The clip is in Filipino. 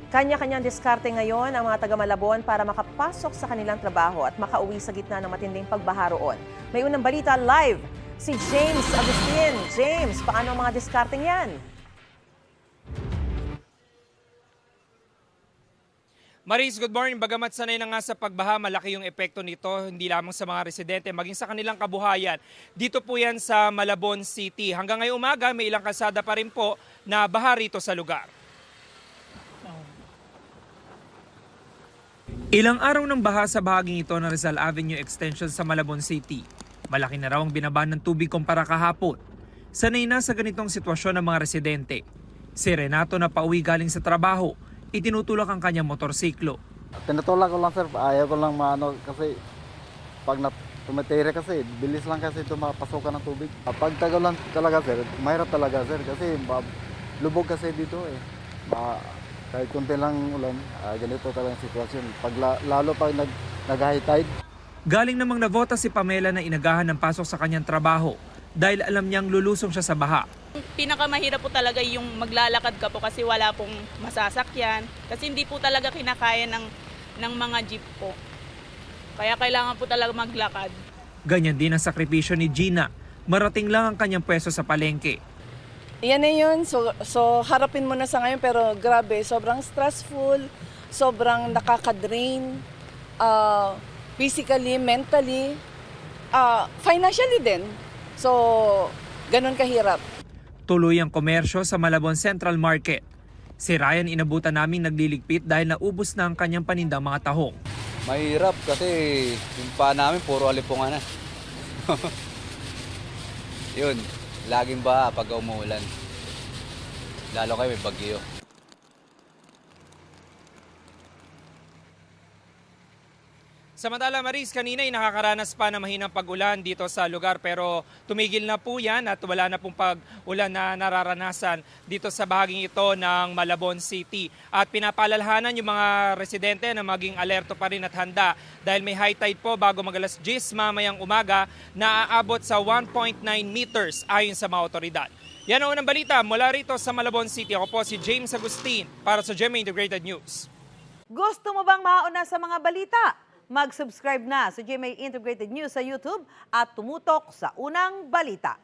Kanya-kanyang diskarte ngayon ang mga taga-Malabon para makapasok sa kanilang trabaho at makauwi sa gitna ng matinding pagbaha roon. May unang balita live, si James Agustin. James, paano ang mga diskarteng yan? Maris, good morning. Bagamat sanay na nga sa pagbaha, malaki yung epekto nito, hindi lamang sa mga residente, maging sa kanilang kabuhayan. Dito po yan sa Malabon City. Hanggang ngayong umaga, may ilang kalsada pa rin po na baha rito sa lugar. Ilang araw ng baha sa bahaging ito ng Rizal Avenue Extension sa Malabon City. Malaki na raw ang binaba ng tubig kumpara kahapon. Sanay na sa ganitong sitwasyon ng mga residente. Si Renato na pauwi galing sa trabaho, itinutulak ang kanyang motorsiklo. Tinutulak ko lang sir, ayaw ko lang maano kasi pag tumatira kasi, bilis lang kasi ito mapasukan ng tubig. Pag tagal lang talaga sir, mahirap talaga sir kasi lubog kasi dito eh. Kahit kunti lang ulan, ganito talaga ang sitwasyon. Lalo pag nag-high tide. Galing namang navota si Pamela na inagahan ng pasok sa kanyang trabaho dahil alam niyang lulusong siya sa baha. Pinakamahirap po talaga yung maglalakad ka po kasi wala pong masasakyan. Kasi hindi po talaga kinakaya ng mga jeep po. Kaya kailangan po talaga maglakad. Ganyan din ang sakripisyo ni Gina. Marating lang ang kanyang pwesto sa palengke. Yan na yun. So harapin mo na sa ngayon pero grabe, sobrang stressful, sobrang nakaka-drain, physically, mentally, financially din. So, ganun kahirap. Tuloy ang komersyo sa Malabon Central Market. Si Ryan inabutan naming nagliligpit dahil naubos na ang kanyang panindang mga tahong. Mahirap kasi yung paa namin puro alipungan na. Yun, laging baha pag umuulan. Lalo kayo may bagyo. Samantala Maris, kanina ay nakakaranas pa ng mahinang pag-ulan dito sa lugar pero tumigil na po yan at wala na pong pag-ulan na nararanasan dito sa bahaging ito ng Malabon City. At pinapalalhanan yung mga residente na maging alerto pa rin at handa dahil may high tide po bago mag-alas 10 mamayang umaga na aabot sa 1.9 meters ayon sa mga otoridad. Yan ang unang balita mula rito sa Malabon City. Ako po si James Agustin para sa GMA Integrated News. Gusto mo bang mauna sa mga balita? Mag-subscribe na sa GMA Integrated News sa YouTube at tumutok sa unang balita.